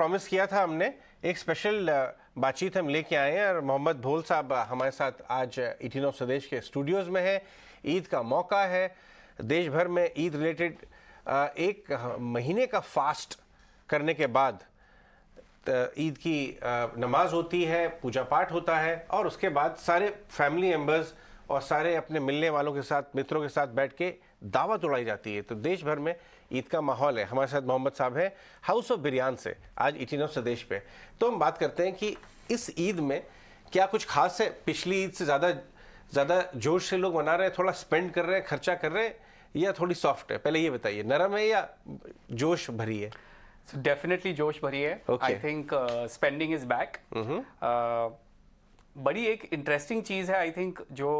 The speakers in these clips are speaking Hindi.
प्रॉमिस किया था हमने, एक स्पेशल बातचीत हम लेके आए हैं और मोहम्मद भोल साहब हमारे साथ आज 18 ऑफ स्वदेश के स्टूडियोज में है। ईद का मौका है, देश भर में ईद रिलेटेड एक महीने का फास्ट करने के बाद ईद की नमाज होती है, पूजा पाठ होता है और उसके बाद सारे फैमिली मेम्बर्स और सारे अपने मिलने वालों के साथ, मित्रों के साथ बैठ के दावत उड़ाई जाती है। तो देश भर में ईद का माहौल है। हमारे साथ मोहम्मद साहब हैं हाउस ऑफ बिरयान से, आज 18 ऑफ स्वदेश पे। तो हम बात करते हैं कि इस ईद में क्या कुछ खास है, पिछली ईद से ज़्यादा जोश से लोग मना रहे हैं, थोड़ा स्पेंड कर रहे हैं, खर्चा कर रहे हैं, या थोड़ी सॉफ्ट है? पहले ये बताइए, नरम है या जोश भरी है? डेफिनेटली जोश भरी है। I think spending is back. बड़ी एक इंटरेस्टिंग चीज़ है, आई थिंक, जो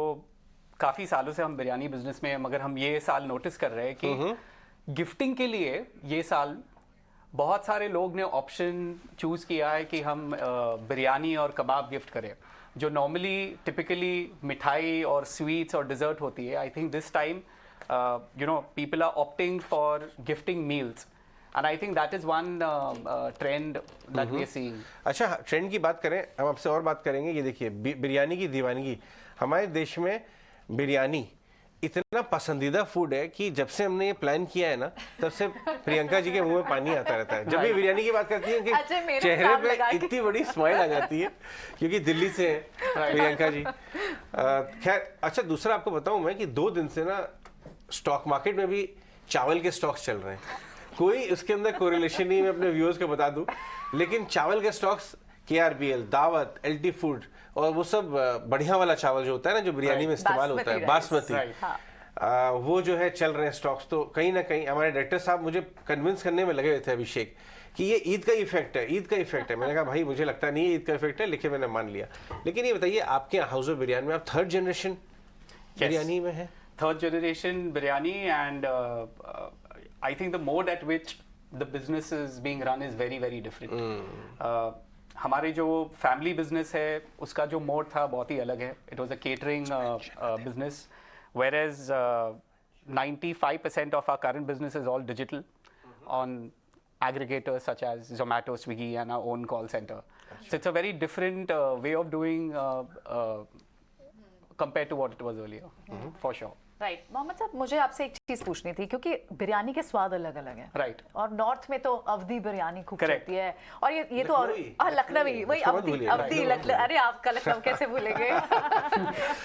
काफ़ी सालों से हम बिरयानी बिजनेस में हैं, मगर हम ये साल नोटिस कर रहे हैं कि गिफ्टिंग के लिए ये साल बहुत सारे लोग ने ऑप्शन चूज़ किया है कि हम बिरयानी और कबाब गिफ्ट करें, जो नॉर्मली टिपिकली मिठाई और स्वीट्स और डिज़र्ट होती है। I think this time people are opting for gifting meals, and I think that is one trend that we are seeing. अच्छा, ट्रेंड की बात करें, हम आपसे और बात करेंगे। ये देखिए, बिरयानी की दीवानगी, हमारे देश में बिरयानी इतना पसंदीदा फूड है कि जब से हमने ये प्लान किया है ना, तब से प्रियंका जी के मुंह में पानी आता रहता है जब भी बिरयानी की बात करती है कि चेहरे पे इतनी बड़ी स्माइल आ जाती है, क्योंकि दिल्ली से है प्रियंका जी। खैर, अच्छा, दूसरा आपको बताऊं मैं कि 2 दिन से ना स्टॉक मार्केट में भी चावल के स्टॉक्स चल रहे हैं। कोई उसके अंदर कोरिलेशन नहीं, मैं अपने व्यूअर्स को बता दूं, लेकिन चावल के स्टॉक्स KRBL, दावत, LT फूड और वो सब बढ़िया वाला चावल जो होता है ना, जो बिरयानी में इस्तेमाल होता है, बासमती, वो जो है चल रहे हैं स्टॉक्स। तो कहीं ना कहीं हमारे डायरेक्टर साहब मुझे कन्विंस करने में लगे हुए थे, अभिषेक, कि ये ईद का इफेक्ट है, ईद का इफेक्ट है। मैंने कहा भाई मुझे लगता नहीं है ईद का इफेक्ट है, लेकिन मैंने मान लिया। लेकिन ये बताइए, आपके हाउस ऑफ बिरयानी में आप 3rd जनरेशन बिरयानी में है? 3rd generation biryani, and I think the mode at which the business is being run is very very different. हमारे जो फैमिली बिजनेस है उसका जो मोड था बहुत ही अलग है। It was a catering business, whereas 95% of our current business is all digital on aggregators such as Zomato, Swiggy, and our own call center. So it's a very different way of doing compared to what it was earlier, for sure. Right Mohammad साहब, मुझे आपसे एक चीज पूछनी थी, क्योंकि बिरयानी के स्वाद अलग अलग हैं। राइट। और नॉर्थ में तो अवधी बिरयानी खूब चलती है, और ये तो और लखनवी, वही अवधी लखनवी, अरे आपका लखनऊ कैसे भूलेंगे?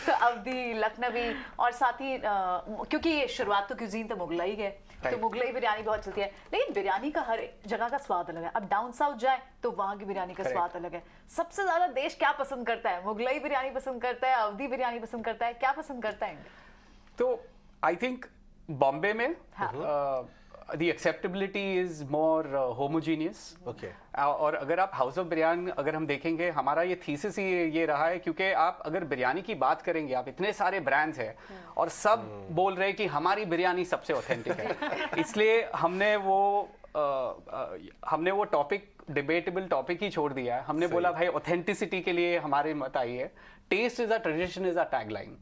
तो अवधी, लखनवी, और साथ ही क्योंकि ये शुरुआत तो क्यूजीन तो मुगलाई है, तो मुगलाई बिरयानी बहुत चलती है, लेकिन बिरयानी का हर जगह का स्वाद अलग है। अब डाउन साउथ जाए तो वहाँ की बिरयानी का स्वाद अलग है। सबसे ज्यादा देश क्या पसंद करता है? मुगलाई बिरयानी पसंद करता है, अवधी बिरयानी पसंद करता है, क्या पसंद करता है? तो आई थिंक बॉम्बे में the acceptability is more homogeneous. Okay. और अगर आप हाउस ऑफ बिरयानी अगर हम देखेंगे, हमारा ये थीसिस ही ये रहा है, क्योंकि आप अगर बिरयानी की बात करेंगे, आप इतने सारे ब्रांड्स हैं और सब बोल रहे हैं कि हमारी बिरयानी सबसे ऑथेंटिक है, इसलिए हमने वो टॉपिक, डिबेटेबल टॉपिक ही छोड़ दिया है। हमने बोला भाई ऑथेंटिसिटी के लिए हमारे मत आइए, test is a tradition is a tagline,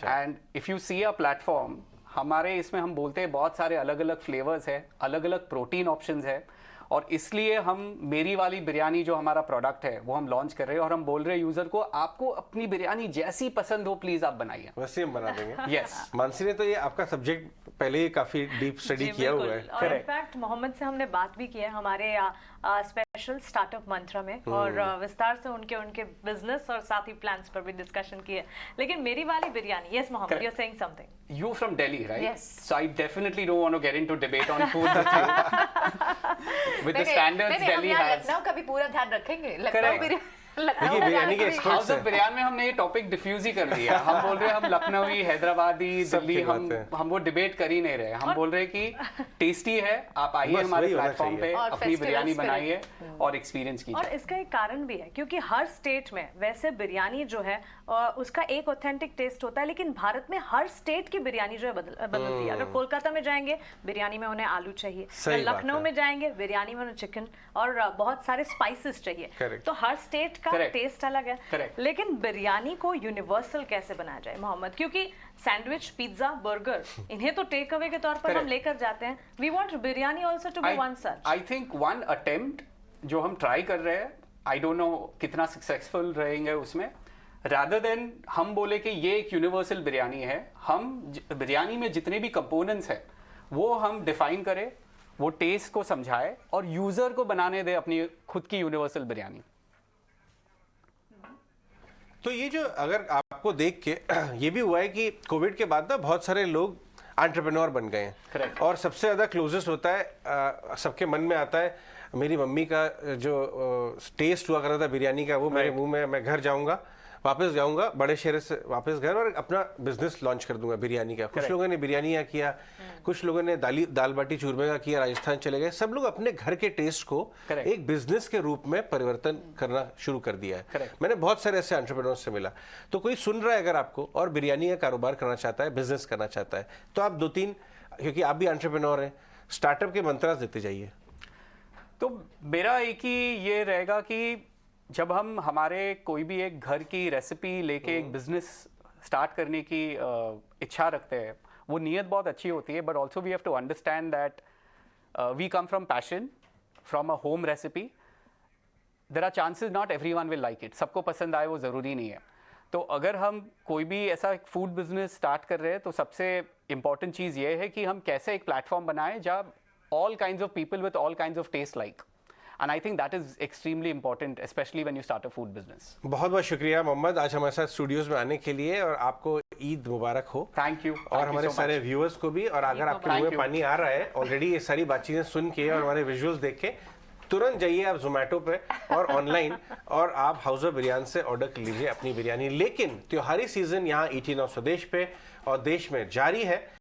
and if you see a platform, हमारे इसमें हम बोलते हैं बहुत सारे अलग अलग फ्लेवर्स है, अलग अलग प्रोटीन ऑप्शंस है, और इसलिए हम मेरी वाली बिरयानी जो हमारा प्रोडक्ट है वो हम लॉन्च कर रहे हैं, और हम बोल रहे हैं यूजर को, आपको अपनी बिरयानी जैसी पसंद हो प्लीज आप बनाइए, वैसे हम बना देंगे। यस। मानसी ने तो ये आपका सब्जेक्ट पहले ही काफी डीप स्टडी किया हुआ है। और इनफैक्ट मोहम्मद से हमने बात भी की है हमारे स्पेशल स्टार्टअप मंत्रा में, और विस्तार से उनके बिजनेस और साथ ही प्लान्स पर भी डिस्कशन किए। लेकिन मेरी वाली biryani, yes Mohammad, you are saying something. You from Delhi, right? Yes. So I definitely don't want to get into debate on food with you. With the standards Delhi has. Lucknow का भी पूरा ध्यान रखेंगे। लखनऊ बिरयानी के हाउस ऑफ बिरयानी में हमने ये टॉपिक डिफ्यूज ही कर दिया। हम बोल रहे हैं हम लखनवी, हैदराबादी, दिल्ली, हम वो डिबेट कर ही नहीं रहे। हम बोल रहे हैं कि टेस्टी है, आप आइए हमारे प्लेटफॉर्म पे, अपनी बिरयानी बनाइए और एक्सपीरियंस कीजिए। और इसका एक कारण भी है, क्योंकि हर स्टेट में वैसे बिरयानी जो है उसका एक ऑथेंटिक टेस्ट होता है, लेकिन भारत में हर स्टेट की बिरयानी जो है बदलती है। अगर कोलकाता में जाएंगे बिरयानी में उन्हें आलू चाहिए, लखनऊ में जाएंगे बिरयानी में उन्हें चिकन और बहुत सारे स्पाइसेस चाहिए। तो हर स्टेट का टेस्ट अलग है। लेकिन बिरयानी को यूनिवर्सल कैसे बनाया जाए मोहम्मद? क्योंकि सैंडविच, पिज्जा, बर्गर, इन्हें तो टेक अवे के तौर पर हम लेकर जाते हैं। We want biryani also to be one such. I think one attempt जो हम ट्राई कर रहे हैं, आई डोंट नो कितना सक्सेसफुल रहेंगे उसमें, रादर देन हम बोले कि ये एक यूनिवर्सल बिरयानी है, हम बिरयानी में जितने भी कंपोनेंट्स हैं वो हम डिफाइन करें, वो टेस्ट को समझाए और यूजर को बनाने दे अपनी खुद की यूनिवर्सल बिरयानी। तो ये जो अगर आपको देख के ये भी हुआ है कि कोविड के बाद ना बहुत सारे लोग एंटरप्रेन्योर बन गए हैं। Correct. और सबसे ज़्यादा क्लोजेस्ट होता है सबके मन में आता है मेरी मम्मी का जो टेस्ट हुआ करता था बिरयानी का, वो मेरे मुंह में, मैं घर जाऊंगा, वापस जाऊंगा बड़े शहर से वापस घर और अपना बिजनेस लॉन्च कर दूंगा बिरयानी का। कुछ लोगों ने बिरयानी का किया, कुछ लोगों ने दाल बाटी चूरमे का किया, राजस्थान चले गए। सब लोग अपने घर के टेस्ट को Correct. एक बिजनेस के रूप में परिवर्तन करना शुरू कर दिया है। Correct. मैंने बहुत सारे ऐसे एंटरप्रेन्योर्स से मिला। तो कोई सुन रहा है अगर आपको और बिरयानी का कारोबार करना चाहता है, बिजनेस करना चाहता है, तो आप 2-3, क्योंकि आप भी एंटरप्रेन्योर हैं, स्टार्टअप के मंत्र देते जाइए। तो मेरा एक ही ये रहेगा कि जब हम हमारे कोई भी एक घर की रेसिपी लेके एक बिजनेस स्टार्ट करने की इच्छा रखते हैं, वो नीयत बहुत अच्छी होती है, but also we have to understand that we come from passion, from a home recipe. There are chances not everyone will like it, सबको पसंद आए वो ज़रूरी नहीं है। तो अगर हम कोई भी ऐसा एक फूड बिजनेस स्टार्ट कर रहे हैं तो सबसे इंपॉर्टेंट चीज़ ये है कि हम कैसे एक प्लेटफॉर्म बनाएं जहाँ all kinds of people with all kinds of taste like, and I think that is extremely important, especially when you start a food business. बहुत बहुत शुक्रिया मोहम्मद आज हमारे साथ स्टूडियोज में आने के लिए, और आपको ईद मुबारक हो। Thank you. और हमारे सारे व्यूअर्स को भी। और अगर आपके मुंह में पानी आ रहा है ऑलरेडी ये सारी बातचीतें सुन के और हमारे विजुअल्स देख के, तुरंत जाइए आप जोमेटो पे और ऑनलाइन और आप हाउस ऑफ बिरयानी से ऑर्डर कर लीजिए अपनी बिरयानी। लेकिन त्योहारी सीजन यहाँ ईटी नाउ स्वदेश पे और देश में जारी है।